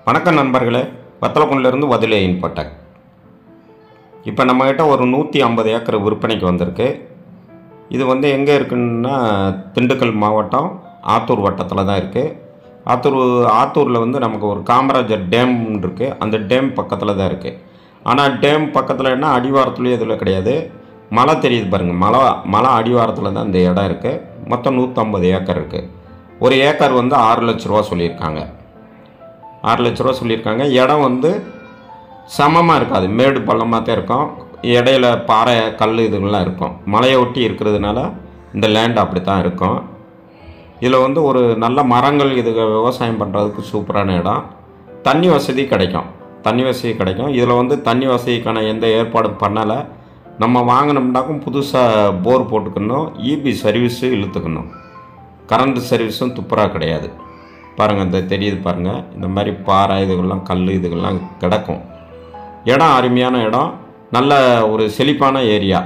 வணக்கம் நண்பர்களே, வத்தலக்குண்டிலிருந்து வதிலே இன்பட்டக். இப்போ நம்மக்கிட்ட ஒரு 150 ஏக்கர் விற்பனைக்கு வந்திருக்கு. இது எங்கே இருக்குன்னா திண்டுக்கல் மாவட்டம் ஆத்தூர் வட்டத்தில் தான் இருக்குது. ஆத்தூரில் நமக்கு ஒரு காமராஜர் டேம் இருக்குது. அந்த டேம் பக்கத்தில் தான் இருக்குது. ஆனால் டேம் பக்கத்தில் என்ன அடிவாரத்துலேயும் இதில் கிடையாது. மலை தெரியுது பாருங்கள், மலை அடிவாரத்தில் தான் இந்த இடம் இருக்குது. மொத்தம் 150 ஏக்கர் இருக்குது. ஒரு ஏக்கர் 6 லட்ச ரூபா சொல்லியிருக்காங்க. 6 லட்ச ரூபா சொல்லியிருக்காங்க. இடம் சமமாக இருக்காது, மேடு பள்ளமாக தான் இருக்கும். இடையில பாறை கல் இதுகள்லாம் இருக்கும். மலையை ஒட்டி இருக்கிறதுனால இந்த லேண்ட் அப்படி தான் இருக்கும். இதில் ஒரு நல்ல மரங்கள் விவசாயம் பண்ணுறதுக்கு சூப்பரான இடம். தண்ணி வசதி கிடைக்கும். இதில் தண்ணி வசதிக்கான எந்த ஏற்பாடும் பண்ணலை. நம்ம வாங்கினோம்னாக்கும் புதுசாக போர் போட்டுக்கணும், இபி சர்வீஸு இழுத்துக்கணும். கரண்ட் சர்வீஸும் துப்புரா கிடையாது. பாருங்கள், இந்த தெரியுது பாருங்கள், இந்த மாதிரி பாறை இதுகள்லாம் கல் இதுகள்லாம் கிடக்கும். இடம் அருமையான இடம், நல்ல ஒரு செழிப்பான ஏரியா.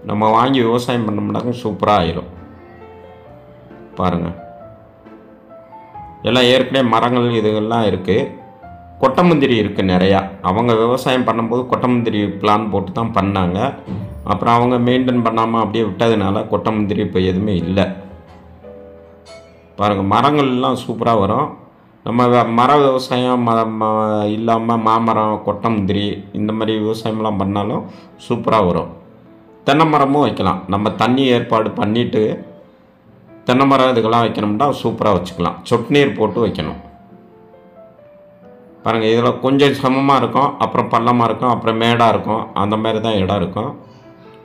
நம்ம வாங்கி விவசாயம் பண்ணோம்னாக்கும் சூப்பராக ஆயிரும். பாருங்கள், எல்லாம் ஏற்கனவே மரங்கள் இதுகள்லாம் இருக்குது. கொட்டமுந்திரி இருக்குது நிறையா. அவங்க விவசாயம் பண்ணும்போது கொட்டமுந்திரி பிளான் போட்டு தான் பண்ணாங்க. அப்புறம் அவங்க மெயின்டைன் பண்ணாமல் அப்படியே விட்டதுனால கொட்டமுந்திரி இப்போ எதுவுமே இல்லை. பாருங்கள், மரங்கள்லாம் சூப்பராக வரும். நம்ம மர விவசாயம் இல்லாமல் மாமரம் கொட்டமுந்திரி இந்த மாதிரி விவசாயம்லாம் பண்ணாலும் சூப்பராக வரும். தென்னை மரமும் வைக்கலாம். நம்ம தண்ணி ஏற்பாடு பண்ணிவிட்டு தென்னை மரம் இதுக்கெல்லாம் வைக்கணும்னா சூப்பராக வச்சுக்கலாம். சொட்டு நீர் போட்டு வைக்கணும். பாருங்கள், இதில் கொஞ்சம் சமமாக இருக்கும், அப்புறம் பள்ளமாக இருக்கும், அப்புறம் மேடாக இருக்கும். அந்த மாதிரி தான் இடம் இருக்கும்.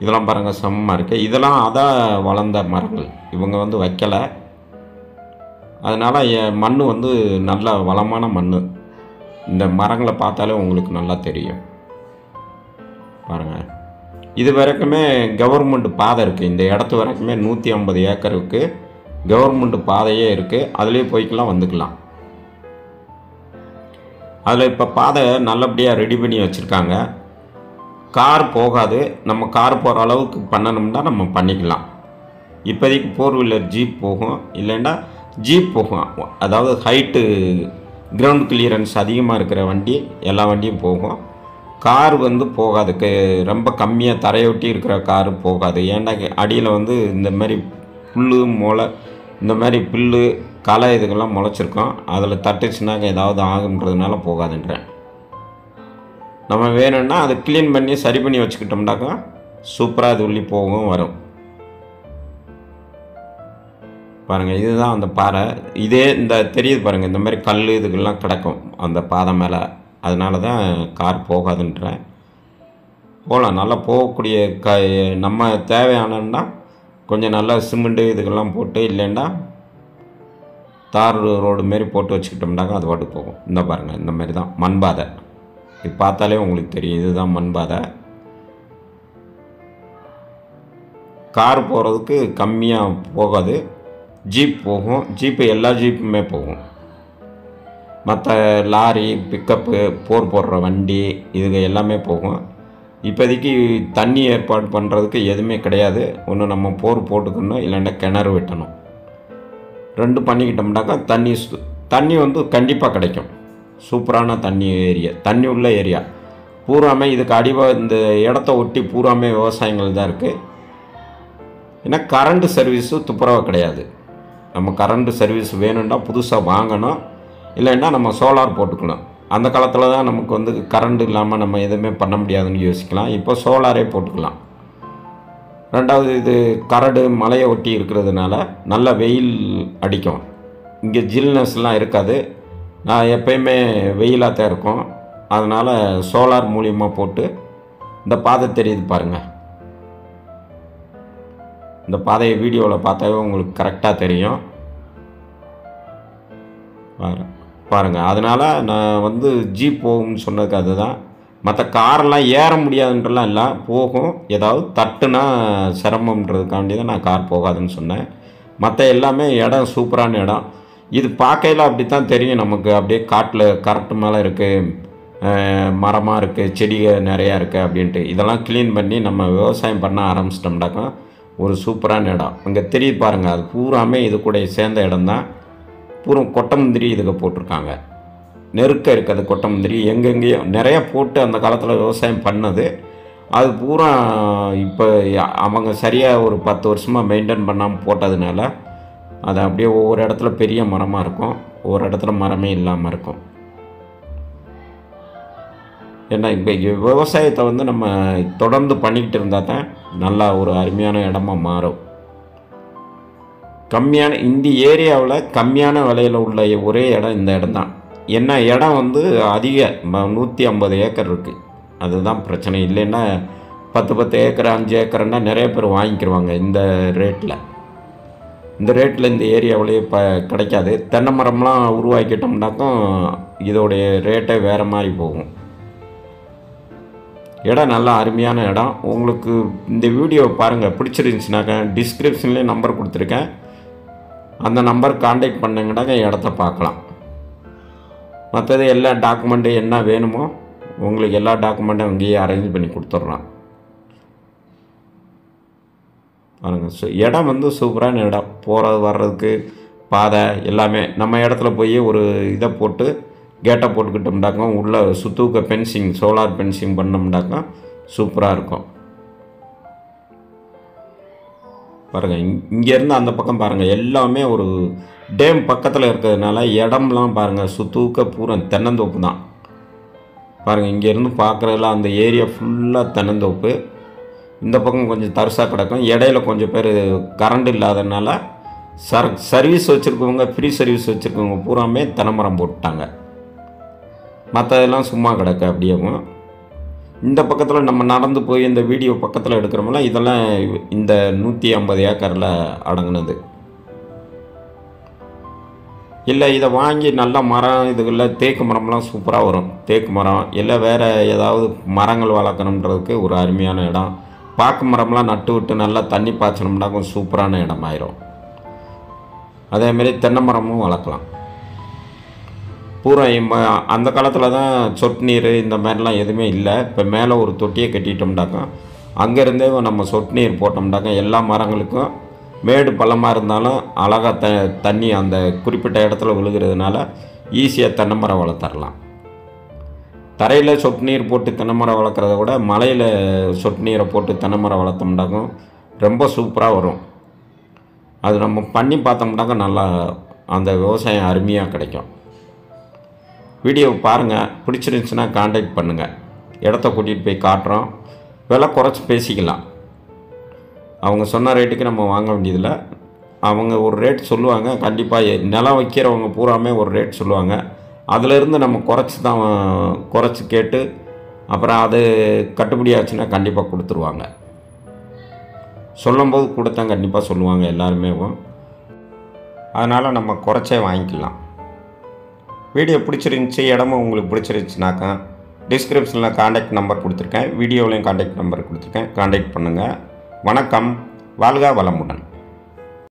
இதெல்லாம் பாருங்கள் சமமாக இருக்குது. இதெல்லாம் அதான் வளர்ந்த மரங்கள். இவங்க வைக்கலை. அதனால் மண் நல்ல வளமான மண். இந்த மரங்களை பார்த்தாலே உங்களுக்கு நல்லா தெரியும். பாருங்கள், இது வரைக்குமே கவர்மெண்ட் பாதை இருக்குது. இந்த இடத்து வரைக்குமே 150 ஏக்கருக்கு கவர்மெண்ட் பாதையே இருக்குது. அதுலேயே போய்க்கலாம், வந்துக்கலாம். அதில் இப்போ பாதை நல்லபடியாக ரெடி பண்ணி வச்சுருக்காங்க. கார் போகாது. நம்ம கார் போகிற அளவுக்கு பண்ணணும்னா நம்ம பண்ணிக்கலாம். இப்போதைக்கு 4 வீலர் ஜீப் போகும், இல்லைன்னா ஜீப் போகும். அதாவது ஹைட்டு கிரவுண்ட் கிளியரன்ஸ் அதிகமாக இருக்கிற வண்டி எல்லா வண்டியும் போகும். கார் போகாது. ரொம்ப கம்மியாக தரையொட்டி இருக்கிற காரு போகாது. ஏன்னா அடியில் இந்த மாதிரி புல் முளை, இந்த மாதிரி புல் களை இதுக்கெல்லாம் முளைச்சிருக்கோம். அதில் தட்டுச்சுனாக்க ஏதாவது ஆகுன்றதுனால போகாதுன்றேன். நம்ம வேணும்னா அதை க்ளீன் பண்ணி சரி பண்ணி வச்சுக்கிட்டோம்னாக்கா சூப்பராக இது உள்ளி போகும், வரும். பாருங்கள், இதுதான் அந்த பாறை. இதே இந்த தெரியுது பாருங்கள், இந்த மாதிரி கல் இதுக்கெல்லாம் கிடக்கும் அந்த பாதை மேலே. அதனால தான் கார் போகாதுன்றேன். போகலாம், நல்லா போகக்கூடிய நம்ம தேவையானன்னா கொஞ்சம் நல்லா சிமெண்ட்டு இதுக்கெல்லாம் போட்டு, இல்லைன்னா தார் ரோடு மாரி போட்டு வச்சுக்கிட்டோம்னாக்கா அது பாட்டு போகும். இந்த பாருங்கள், இந்த மாதிரி தான் மண் பாதை. இது பார்த்தாலே உங்களுக்கு தெரியும், இதுதான் மண் பாதை. கார் போகிறதுக்கு கம்மியாக போகாது. ஜீப் போகும். ஜீப்பு எல்லா ஜீப்புமே போகும். மற்ற லாரி, பிக்கப்பு, போர் போடுற வண்டி இதுங்க எல்லாமே போகும். இப்போதைக்கு தண்ணி ஏற்பாடு பண்ணுறதுக்கு எதுவுமே கிடையாது. ஒன்று நம்ம போர் போட்டுக்கணும், இல்லைன்னா கிணறு வெட்டணும். 2 பண்ணிக்கிட்டோம்னாக்கா தண்ணி கண்டிப்பாக கிடைக்கும். சூப்பரான தண்ணி உள்ள ஏரியா பூராமே. இதுக்கு இந்த இடத்த ஒட்டி பூராமே விவசாயங்கள் தான் இருக்குது. ஏன்னா கரண்ட் சர்வீஸு துப்புரவாக கிடையாது. நம்ம கரண்ட் சர்வீஸ் வேணும்னா புதுசாக வாங்கணும், இல்லைன்னா நம்ம சோலார் போட்டுக்கணும். அந்த காலத்தில் தான் நமக்கு கரண்ட் இல்லாமல் நம்ம எதுவுமே பண்ண முடியாதுன்னு யோசிக்கலாம். இப்போ சோலாரே போட்டுக்கலாம். ரெண்டாவது, இது கரடு மலையை ஒட்டி இருக்கிறதுனால நல்ல வெயில் அடிக்கும். இங்கே ஜில்னஸ்லாம் இருக்காது. நான் எப்பயுமே வெயிலாக தான் இருக்கும். அதனால் சோலார் மூலியமாக போட்டு இந்த பாதை தெரியுது பாருங்கள். இந்த பாதையை வீடியோவில் பார்த்தாவே உங்களுக்கு கரெக்டாக தெரியும். பாருங்கள், அதனால் நான் ஜீப் போகும்னு சொன்னதுக்கு அதுதான். மற்ற காரெல்லாம் ஏற முடியாதுன்றலாம் இல்லை, போகும். ஏதாவது தட்டுனா சிரமன்றதுக்காண்டி தான் நான் கார் போகாதுன்னு சொன்னேன். மற்ற எல்லாமே இடம் சூப்பரான இடம். இது பார்க்கையில் அப்படி தான் தெரியும் நமக்கு. அப்படியே காட்டில் கரெக்டு மேலே இருக்குது, மரமாக இருக்குது, செடிகள் நிறையா இருக்குது அப்படின்ட்டு. இதெல்லாம் க்ளீன் பண்ணி நம்ம விவசாயம் பண்ண ஆரம்பிச்சிட்டோம்னாக்கா ஒரு சூப்பரான இடம். அங்கே தெரியுது பாருங்கள், அது பூராமே இது கூட சேர்ந்த இடம் தான். பூரா கொட்டமுந்திரி இதுக்கு போட்டிருக்காங்க. நெருக்க இருக்குது கொட்டமுந்திரி. எங்கெங்கேயோ நிறைய போட்டு அந்த காலத்தில் விவசாயம் பண்ணது. அது பூரா இப்போ அவங்க சரியாக ஒரு 10 வருஷமாக மெயின்டைன் பண்ணாமல் போட்டதுனால அது அப்படியே ஒவ்வொரு இடத்துல பெரிய மரமாக இருக்கும், ஒவ்வொரு இடத்துல மரமே இல்லாமல் இருக்கும். ஏன்னா இப்போ விவசாயத்தை வந்து நம்ம தொடர்ந்து பண்ணிக்கிட்டு இருந்தால் தான் நல்லா ஒரு அருமையான இடமா மாறும். கம்மியான இந்த ஏரியாவில் கம்மியான விலையில் உள்ள ஒரே இடம் இந்த இடம் தான். என்ன இடம் வந்து அதிக 150 ஏக்கர் இருக்குது. அதுதான் பிரச்சனை. இல்லைன்னா 10 ஏக்கர் 5 ஏக்கர்னா நிறைய பேர் வாங்கிக்கிடுவாங்க. இந்த ரேட்டில் இந்த ஏரியாவிலேயே கிடைக்காது. தென்னை மரம்லாம் உருவாக்கிட்டோம்னாக்கும் இதோடைய ரேட்டே வேறு மாதிரி போகும். இடம் நல்லா அருமையான இடம். உங்களுக்கு இந்த வீடியோவை பாருங்கள், பிடிச்சிருந்துச்சுனாக்கா டிஸ்கிரிப்ஷன்லேயே நம்பர் கொடுத்துருக்கேன். அந்த நம்பர் கான்டாக்ட் பண்ணிங்கன்னாக்கா இடத்த பார்க்கலாம். மற்றது எல்லா டாக்குமெண்ட்டு என்ன வேணுமோ உங்களுக்கு எல்லா டாக்குமெண்ட்டும் அங்கேயே அரேஞ்ச் பண்ணி கொடுத்துட்றான். பாருங்கள், இடம் வந்து சூப்பரான இடம். போகிறது வர்றதுக்கு பாதை எல்லாமே. நம்ம இடத்துல போய் ஒரு இதை போட்டு கேட்டை போட்டுக்கிட்டோம்னாக்கா உள்ளே சுத்தூக்க ஃபென்சிங், சோலார் ஃபென்சிங் பண்ணோம்னாக்கா சூப்பராக இருக்கும். பாருங்கள், இங்கேருந்து அந்த பக்கம் பாருங்கள், எல்லாமே ஒரு டேம் பக்கத்தில் இருக்கிறதுனால இடம்லாம் பாருங்கள் சுத்தூக்க பூரா தென்னந்தோப்பு தான். பாருங்கள், இங்கேருந்து பார்க்குறதுல அந்த ஏரியா ஃபுல்லாக தென்னந்தோப்பு. இந்த பக்கம் கொஞ்சம் தரிசாக கிடக்கும். இடையில கொஞ்சம் பேர் கரண்ட் இல்லாததுனால சர்வீஸ் வச்சுருக்கவங்க, ஃப்ரீ சர்வீஸ் வச்சுருக்கவங்க பூராமே தென்னைமரம் போட்டாங்க. மற்றதெல்லாம் சும்மா கிடக்கு அப்படியேவும். இந்த பக்கத்தில் நம்ம நடந்து போய் இந்த வீடியோ பக்கத்தில் எடுக்கிறோம்ல, இதெல்லாம் இந்த 150 ஏக்கரில் அடங்கினது. இல்லை இதை வாங்கி நல்ல மரம் இதுகளில் தேக்கு மரம்லாம் சூப்பராக வரும். தேக்கு மரம் இல்லை வேறு ஏதாவது மரங்கள் வளர்க்கணுன்றதுக்கு ஒரு அருமையான இடம். பாக்கு மரம்லாம் நட்டு விட்டு நல்லா தண்ணி பாய்ச்சணும்னா கொஞ்சம் சூப்பரான இடமாயிரும். அதேமாரி தென்னை மரமும் வளர்க்கலாம். பூரா அந்த காலத்தில் தான் சொட்டு நீர் இந்த மாதிரிலாம் எதுவுமே இல்லை. இப்போ மேலே ஒரு தொட்டியை கட்டிட்டோம்னாக்கா அங்கேருந்தே நம்ம சொட்டு நீர் போட்டோம்னாக்கா எல்லா மரங்களுக்கும் மேடு பள்ளமாக இருந்தாலும் அழகாக தண்ணி அந்த குறிப்பிட்ட இடத்துல விழுகிறதுனால ஈஸியாக தென்னை மரம் வளர்த்தரலாம். தரையில் சொட்டு நீர் போட்டு தென்னை மரம் வளர்க்குறத விட மலையில் சொட்டு நீரை போட்டு தென்னை மரம் வளர்த்தோம்னாக்கும் ரொம்ப சூப்பராக வரும். அது நம்ம பண்ணி பார்த்தோம்னாக்கா நல்லா அந்த விவசாயம் அருமையாக கிடைக்கும். வீடியோ பாருங்கள், பிடிச்சிருந்துச்சுன்னா கான்டாக்ட் பண்ணுங்கள். இடத்த கூட்டிகிட்டு போய் காட்டுறோம். விலை குறைச்சி பேசிக்கலாம். அவங்க சொன்ன ரேட்டுக்கு நம்ம வாங்க வேண்டியதில்லை. அவங்க ஒரு ரேட் சொல்லுவாங்க. கண்டிப்பாக நிலம் வைக்கிறவங்க பூராமே ஒரு ரேட் சொல்லுவாங்க. அதிலிருந்து நம்ம குறைச்சி கேட்டு அப்புறம் அது கட்டுப்படி ஆச்சுன்னா கண்டிப்பாக கொடுத்துருவாங்க. சொல்லும்போது கொடுத்தா கண்டிப்பாக சொல்லுவாங்க எல்லாருமே. அதனால் நம்ம குறைச்சே வாங்கிக்கலாம். வீடியோ பிடிச்சிருந்துச்சி, இடமும் உங்களுக்கு பிடிச்சிருந்துச்சுனாக்கா டிஸ்கிரிப்ஷனில் கான்டாக்ட் நம்பர் கொடுத்துருக்கேன். வீடியோவிலையும் கான்டாக்ட் நம்பர் கொடுத்துருக்கேன். கான்டாக்ட் பண்ணுங்கள். வணக்கம். வாழ்க வளமுடன்.